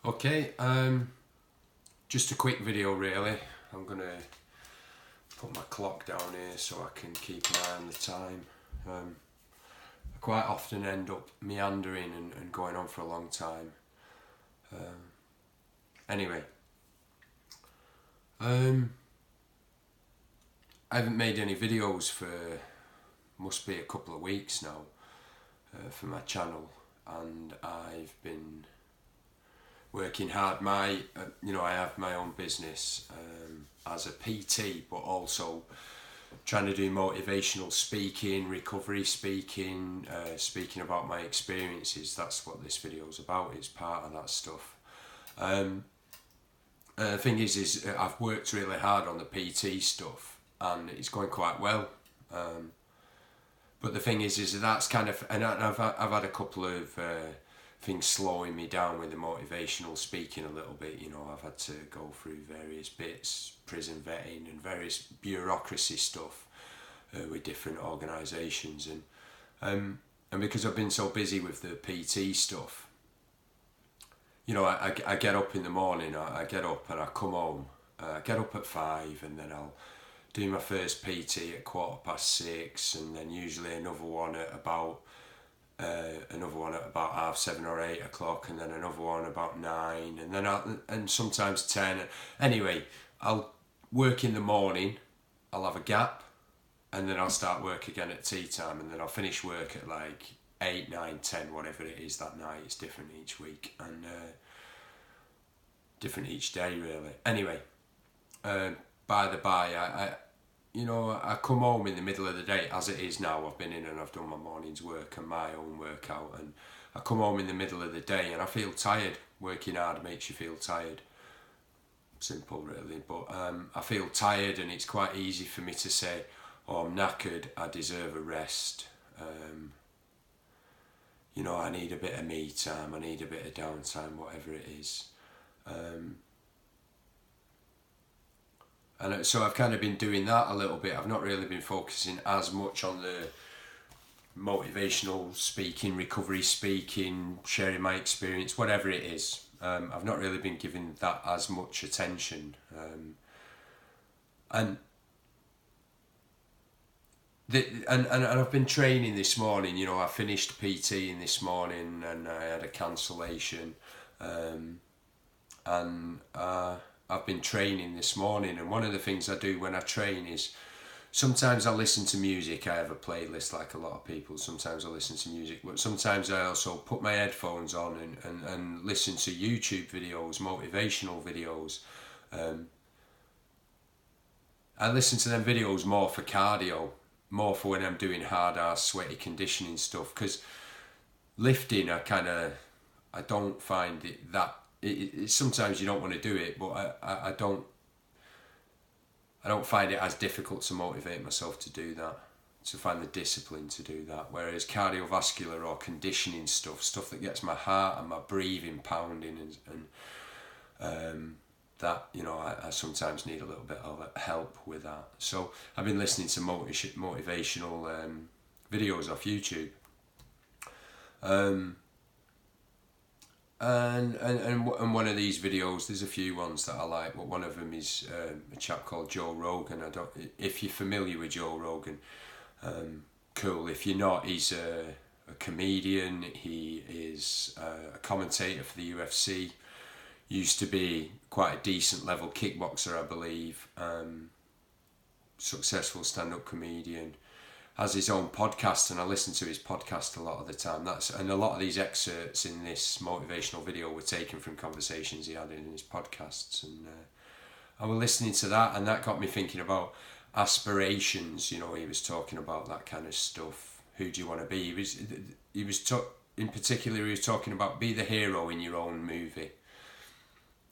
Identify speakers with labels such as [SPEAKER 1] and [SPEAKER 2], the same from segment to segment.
[SPEAKER 1] Okay, just a quick video really. I'm gonna put my clock down here so I can keep an eye on the time. I quite often end up meandering and going on for a long time. Anyway, I haven't made any videos for must be a couple of weeks now for my channel, and I've been working hard. I have my own business as a PT, but also trying to do motivational speaking, recovery speaking, speaking about my experiences. That's what this video is about. It's part of that stuff. The thing is I've worked really hard on the PT stuff, and it's going quite well. But the thing is that's kind of, and I've had a couple of things slowing me down with the motivational speaking a little bit. You know, I've had to go through various bits, prison vetting and various bureaucracy stuff with different organisations, and because I've been so busy with the PT stuff, you know, I get up in the morning, I get up and I come home, I get up at 5 and then I'll do my first PT at 6:15, and then usually another one at about 7:30 or 8 o'clock, and then another one about 9, and then and sometimes 10. Anyway, I'll work in the morning, I'll have a gap, and then I'll start work again at tea time, and then I'll finish work at like 8, 9, 10, whatever it is that night. It's different each week and different each day really. Anyway, by the by, I come home in the middle of the day, as it is now. I've been in and I've done my morning's work and my own workout, and I come home in the middle of the day and I feel tired. Working hard makes you feel tired. Simple really, but I feel tired, and it's quite easy for me to say, oh, I'm knackered, I deserve a rest. I need a bit of me time, I need a bit of downtime, whatever it is. And so I've kind of been doing that a little bit. I've not really been focusing as much on the motivational speaking, recovery speaking, sharing my experience, whatever it is. I've not really been giving that as much attention. And I've been training this morning. You know, I finished PTing this morning and I had a cancellation. I've been training this morning, and one of the things I do when I train is sometimes I listen to music. I have a playlist like a lot of people. Sometimes I listen to music, but sometimes I also put my headphones on and listen to YouTube videos, motivational videos. I listen to them videos more for cardio, more for when I'm doing hard-ass sweaty conditioning stuff, because lifting I don't find it that sometimes you don't want to do it, but I don't find it as difficult to motivate myself to do that, to find the discipline to do that. Whereas cardiovascular or conditioning stuff that gets my heart and my breathing pounding and that, I sometimes need a little bit of help with that. So I've been listening to motivational videos off YouTube. And one of these videos, there's a few ones that I like, but one of them is a chap called Joe Rogan. If you're familiar with Joe Rogan, cool. If you're not, he's a comedian. He is a commentator for the UFC. Used to be quite a decent level kickboxer, I believe. Successful stand-up comedian. Has his own podcast, and I listen to his podcast a lot of the time. And a lot of these excerpts in this motivational video were taken from conversations he had in his podcasts, and I was listening to that, and that got me thinking about aspirations. You know, he was talking about that kind of stuff. Who do you want to be? In particular, he was talking about be the hero in your own movie.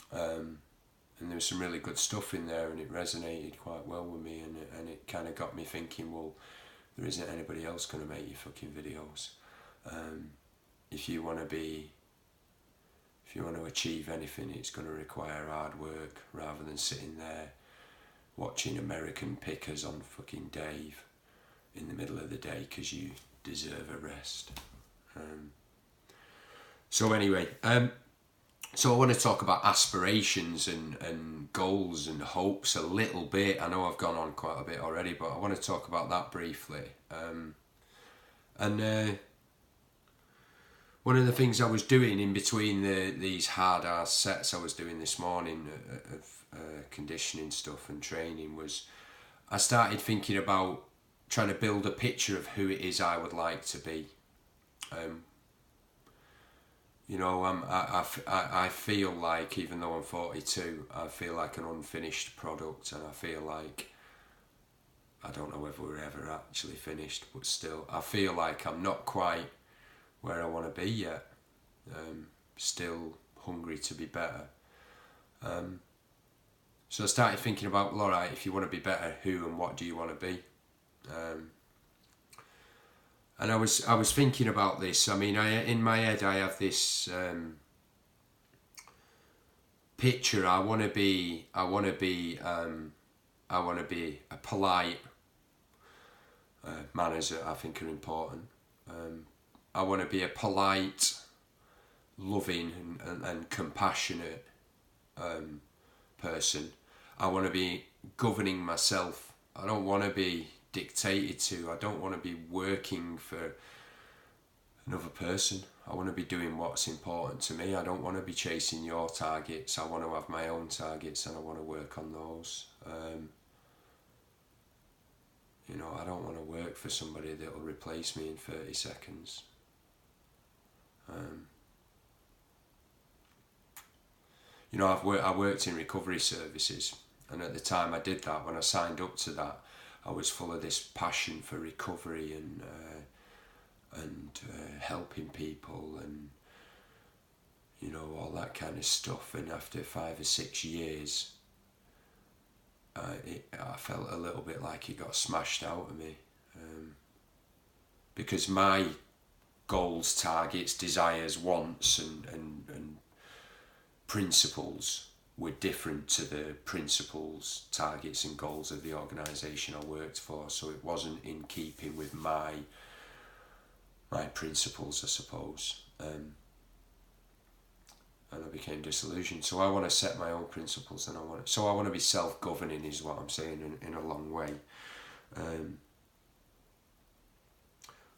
[SPEAKER 1] And there was some really good stuff in there, and it resonated quite well with me, and it kind of got me thinking, well, there isn't anybody else going to make your fucking videos. If you want to achieve anything, it's going to require hard work, rather than sitting there watching American Pickers on fucking Dave in the middle of the day because you deserve a rest. So anyway, So I want to talk about aspirations and goals and hopes a little bit. I know I've gone on quite a bit already, but I want to talk about that briefly. And one of the things I was doing in between these hard ass sets I was doing this morning of conditioning stuff and training was I started thinking about trying to build a picture of who it is I would like to be. You know, I feel like, even though I'm 42, I feel like an unfinished product, and I feel like, I don't know whether we're ever actually finished, but still, I feel like I'm not quite where I want to be yet. Still hungry to be better. So I started thinking about, well, alright, if you want to be better, who and what do you want to be? And I was thinking about this. I mean, in my head I have this picture. I want to be a polite. Manners, I think, are important. I want to be a polite, loving and compassionate person. I want to be governing myself. I don't want to be dictated to. I don't want to be working for another person. I want to be doing what's important to me. I don't want to be chasing your targets. I want to have my own targets and I want to work on those. You know, I don't want to work for somebody that will replace me in 30 seconds. You know, I worked in recovery services, and at the time I did that, when I signed up to that, I was full of this passion for recovery and helping people and, you know, all that kind of stuff. And after 5 or 6 years, I felt a little bit like it got smashed out of me, because my goals, targets, desires, wants and principles were different to the principles, targets and goals of the organisation I worked for. So it wasn't in keeping with my principles, I suppose. And I became disillusioned. So I want to set my own principles, and I want to be self-governing, is what I'm saying in a long way. I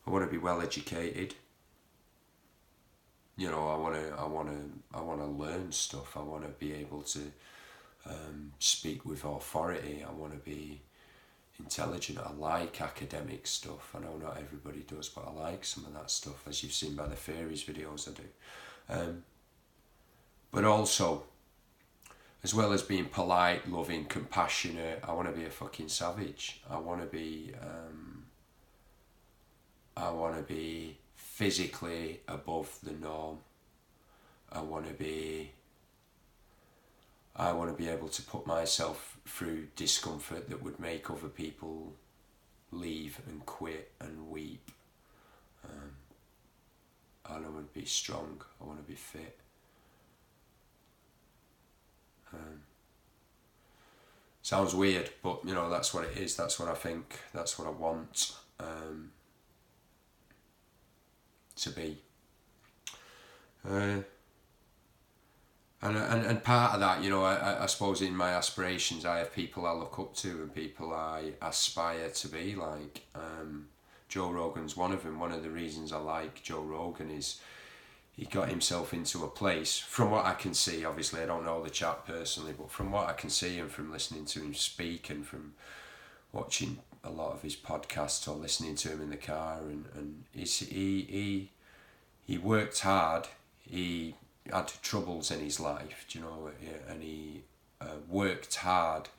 [SPEAKER 1] want to be well educated. You know, I want to learn stuff. I want to be able to speak with authority. I want to be intelligent. I like academic stuff. I know not everybody does, but I like some of that stuff, as you've seen by the theories videos I do. But also, as well as being polite, loving, compassionate, I want to be a fucking savage. I want to be physically above the norm. I want to be able to put myself through discomfort that would make other people leave and quit and weep. I want to be strong. I want to be fit. Sounds weird, but you know, that's what it is. That's what I think. That's what I want to be. And part of that, you know, I suppose in my aspirations, I have people I look up to and people I aspire to be like. Joe Rogan's one of them. One of the reasons I like Joe Rogan is he got himself into a place, from what I can see, obviously I don't know the chap personally, but from what I can see and from listening to him speak and from watching a lot of his podcasts or listening to him in the car, and he worked hard, he had troubles in his life, you know, and he worked hard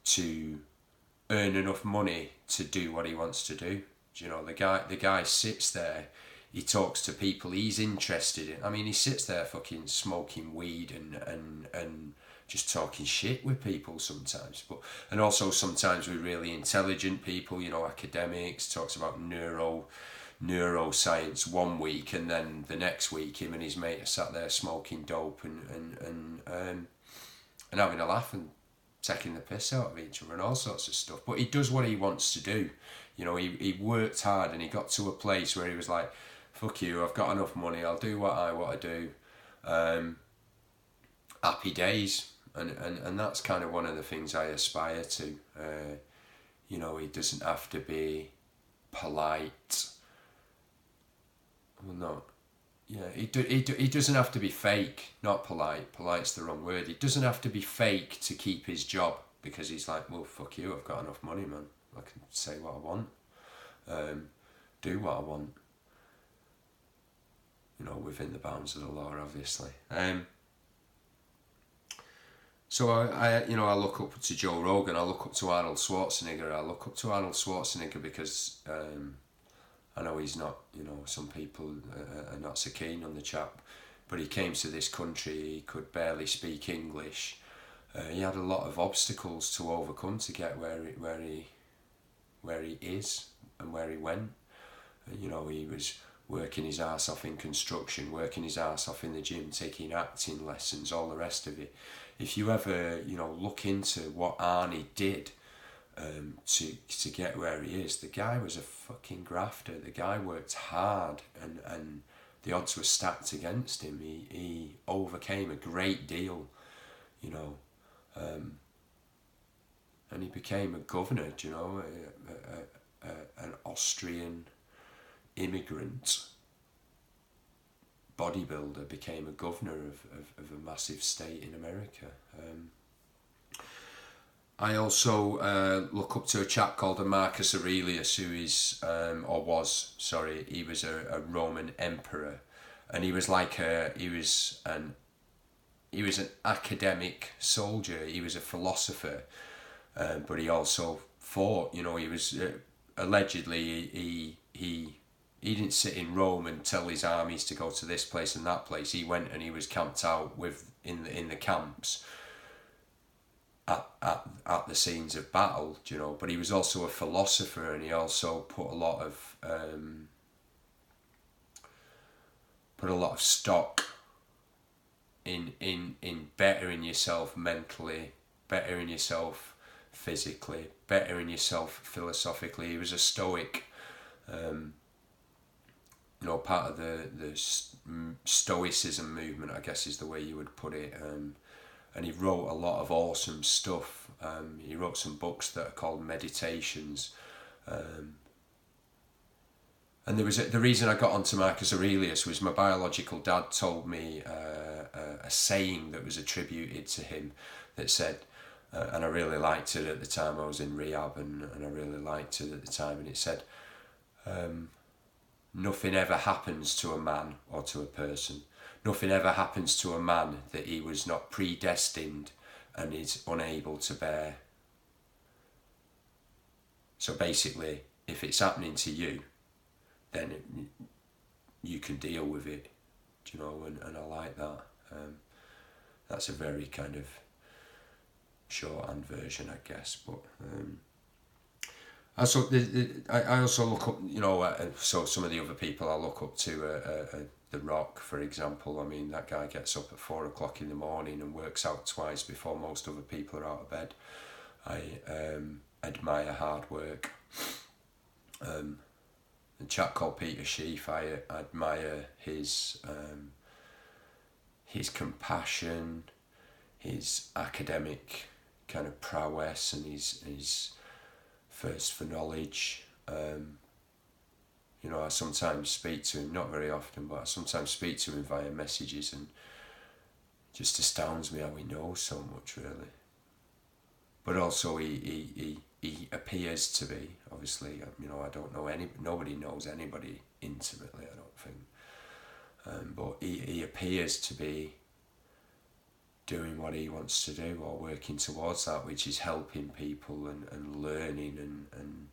[SPEAKER 1] to earn enough money to do what he wants to do. You know, the guy sits there, he talks to people he's interested in. I mean, he sits there fucking smoking weed and just talking shit with people sometimes, and also sometimes with really intelligent people, you know, academics. Talks about neuroscience one week, and then the next week him and his mate are sat there smoking dope and having a laugh and taking the piss out of each other and all sorts of stuff. But he does what he wants to do. You know, he worked hard and he got to a place where he was like, fuck you, I've got enough money, I'll do what I want to do. happy days. And that's kind of one of the things I aspire to. You know, he doesn't have to be polite. Well, no. Yeah, he doesn't have to be fake, not polite. Polite's the wrong word. He doesn't have to be fake to keep his job, because he's like, well, fuck you, I've got enough money, man. I can say what I want, do what I want. You know, within the bounds of the law, obviously. So I look up to Joe Rogan. I look up to Arnold Schwarzenegger. I look up to Arnold Schwarzenegger because I know he's not. You know, some people are not so keen on the chap, but he came to this country. He could barely speak English. He had a lot of obstacles to overcome to get where he is and where he went. You know, he was working his ass off in construction, working his ass off in the gym, taking acting lessons, all the rest of it. If you ever, you know, look into what Arnie did to get where he is, the guy was a fucking grafter. The guy worked hard, and the odds were stacked against him. He overcame a great deal, you know, and he became a governor, you know, an Austrian immigrant bodybuilder became a governor of a massive state in America. I also look up to a chap called Marcus Aurelius, who is, he was a Roman emperor, and he was an academic soldier. He was a philosopher, but he also fought. You know, he was allegedly he didn't sit in Rome and tell his armies to go to this place and that place. He went and he was camped out in the camps at the scenes of battle, you know. But he was also a philosopher, and he also put a lot of stock in bettering yourself mentally, bettering yourself physically, bettering yourself philosophically. He was a stoic. You know, part of the stoicism movement, I guess is the way you would put it. And he wrote a lot of awesome stuff. He wrote some books that are called meditations. And the reason I got onto Marcus Aurelius was my biological dad told me a saying that was attributed to him that said, and I really liked it at the time. I was in rehab, and I really liked it at the time, and it said, nothing ever happens to a man or to a person. Nothing ever happens to a man that he was not predestined and is unable to bear. So basically, if it's happening to you, then you can deal with it, you know, and I like that. That's a very kind of shorthand version, I guess, but... I also look up, you know, so some of the other people I look up to, The Rock, for example. I mean, that guy gets up at 4 o'clock in the morning and works out twice before most other people are out of bed. I admire hard work. A chap called Peter Sheaf, I admire his compassion, his academic kind of prowess, and his thirst for knowledge. You know, I sometimes speak to him, not very often, but I sometimes speak to him via messages, and it just astounds me how he knows so much, really. But also he appears to be, obviously, you know, I don't know nobody knows anybody intimately, I don't think. But he appears to be doing what he wants to do, or working towards that, which is helping people and learning and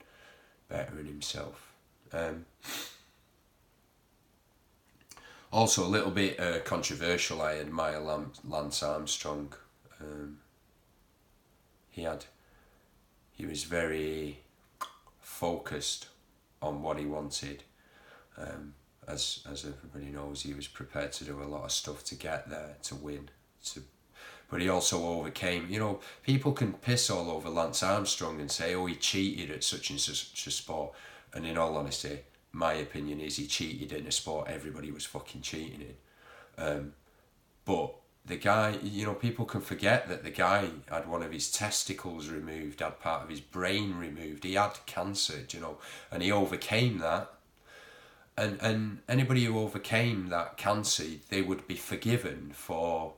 [SPEAKER 1] bettering himself. Also a little bit controversial, I admire Lance Armstrong. He was very focused on what he wanted. As everybody knows, he was prepared to do a lot of stuff to get there, to win, but he also overcame, you know, people can piss all over Lance Armstrong and say, oh, he cheated at such and such a sport. And in all honesty, my opinion is he cheated in a sport everybody was fucking cheating in. But the guy, you know, people can forget that the guy had one of his testicles removed, had part of his brain removed. He had cancer, you know, and he overcame that. And anybody who overcame that cancer, they would be forgiven for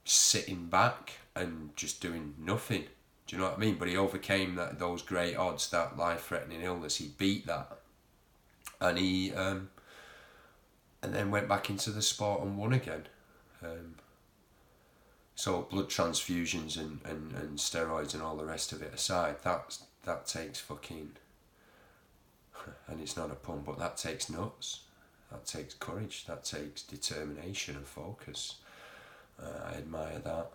[SPEAKER 1] sitting back and just doing nothing. Do you know what I mean? But he overcame those great odds, that life-threatening illness. He beat that, and he and then went back into the sport and won again. So blood transfusions and steroids and all the rest of it aside, that takes fucking, and it's not a pun, but that takes nuts. That takes courage. That takes determination and focus. I admire that.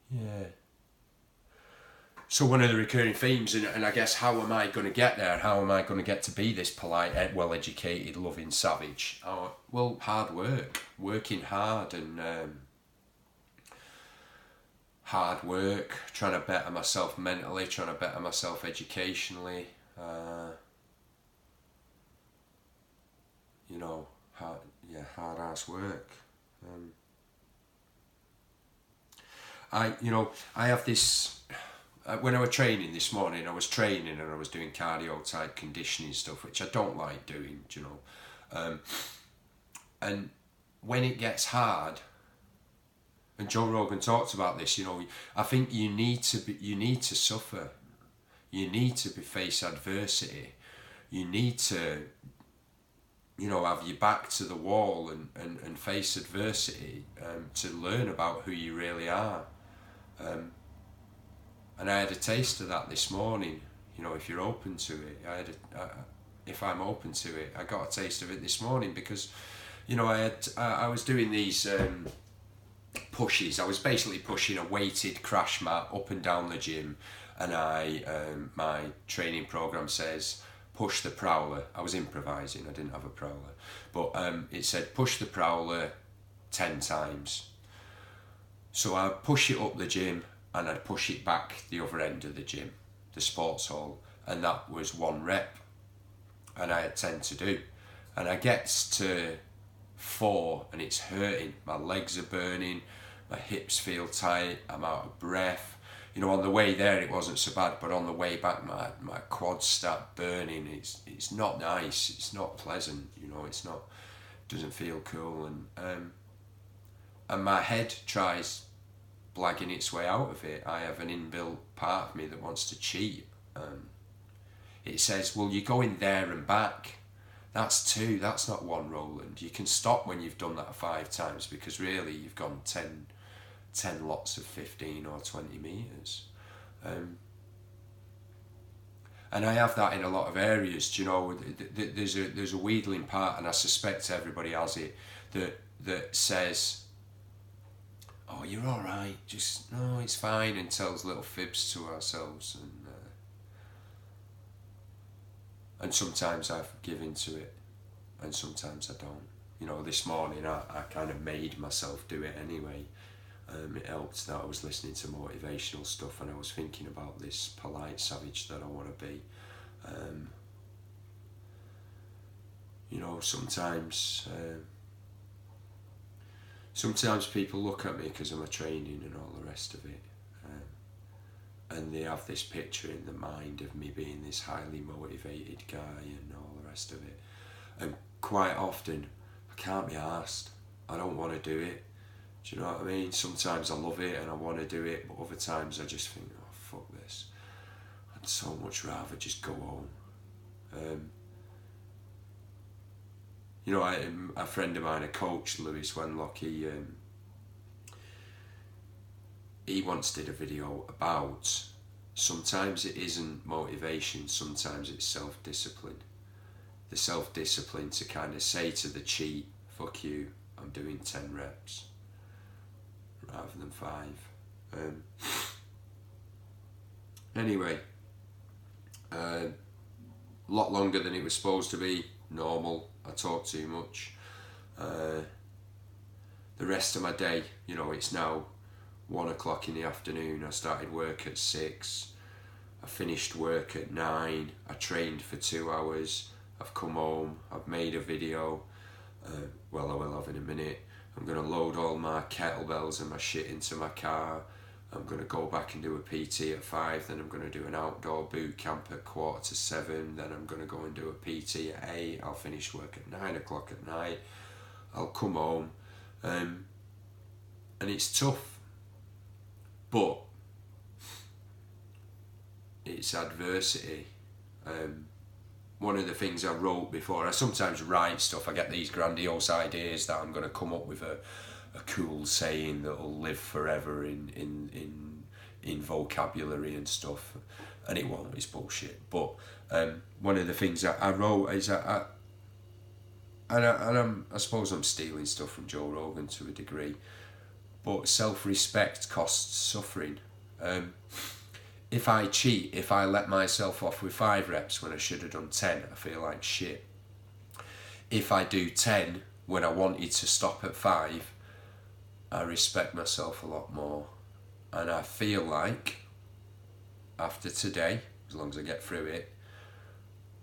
[SPEAKER 1] Yeah. So one of the recurring themes, and I guess, how am I going to get there? How am I going to get to be this polite, well-educated, loving savage? Well, hard work. Working hard and hard work, trying to better myself mentally, trying to better myself educationally. You know, hard-ass work. I have this, when I was training this morning, I was training and I was doing cardio type conditioning stuff, which I don't like doing, you know. And when it gets hard, and Joe Rogan talked about this, you know, I think you need to suffer. You need to face adversity. You need to, you know, have your back to the wall and face adversity to learn about who you really are. And I had a taste of that this morning. You know, if you're open to it, if I'm open to it, I got a taste of it this morning because, you know, I was doing these pushes. I was basically pushing a weighted crash mat up and down the gym, and my training program says push the prowler. I was improvising. I didn't have a prowler, but it said push the prowler 10 times. So I push it up the gym and I'd push it back the other end of the gym, the sports hall, and that was 1 rep. And I had 10 to do. And I get to 4 and it's hurting. My legs are burning, my hips feel tight, I'm out of breath. You know, on the way there it wasn't so bad, but on the way back my quads start burning. It's not nice, it's not pleasant, you know, doesn't feel cool. And my head tries blagging its way out of it. I have an inbuilt part of me that wants to cheat. It says, well, you're going there and back. That's 2, that's not 1, Roland. You can stop when you've done that 5 times, because really you've gone 10 lots of 15 or 20 metres. And I have that in a lot of areas. Do you know, there's a wheedling part, and I suspect everybody has it, that says, oh, you're all right, just, no, it's fine, and tells little fibs to ourselves. And sometimes I've given to it, and sometimes I don't. You know, this morning I kind of made myself do it anyway. It helped that I was listening to motivational stuff and I was thinking about this polite savage that I want to be. You know, sometimes people look at me because of my training and all the rest of it, and they have this picture in their mind of me being this highly motivated guy and all the rest of it. And quite often, I can't be arsed. I don't want to do it. Do you know what I mean? Sometimes I love it and I want to do it, but other times I just think, oh, fuck this. I'd so much rather just go home. You know, a friend of mine, a coach, Lewis Wenlock, he once did a video about sometimes it isn't motivation, sometimes it's self-discipline. The self-discipline to kind of say to the cheat, fuck you, I'm doing 10 reps rather than 5. Anyway, a lot longer than it was supposed to be, normal, I talk too much. The rest of my day, you know, it's now 1 o'clock in the afternoon. I started work at 6. I finished work at 9. I trained for 2 hours. I've come home. I've made a video. Well, I will have in a minute. I'm going to load all my kettlebells and my shit into my car. I'm going to go back and do a PT at 5, then I'm going to do an outdoor boot camp at 6:45, then I'm going to go and do a PT at 8, I'll finish work at 9 o'clock at night, I'll come home, and it's tough, but it's adversity. One of the things I wrote before, I sometimes write stuff, I get these grandiose ideas that I'm going to come up with a cool saying that will live forever in vocabulary and stuff, and it won't, it's bullshit. But one of the things that I wrote is I suppose I'm stealing stuff from Joe Rogan to a degree, but self-respect costs suffering. If I cheat, if I let myself off with 5 reps when I should have done 10, I feel like shit. If I do 10 when I wanted to stop at 5, I respect myself a lot more. And I feel like after today, as long as I get through it,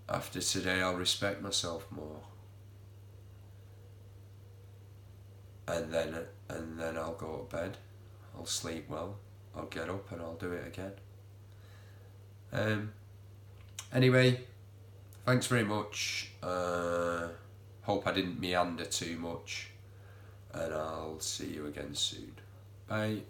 [SPEAKER 1] after today I'll respect myself more. And then I'll go to bed, I'll sleep well, I'll get up and I'll do it again. Anyway, thanks very much. Hope I didn't meander too much, and I'll see you again soon. Bye.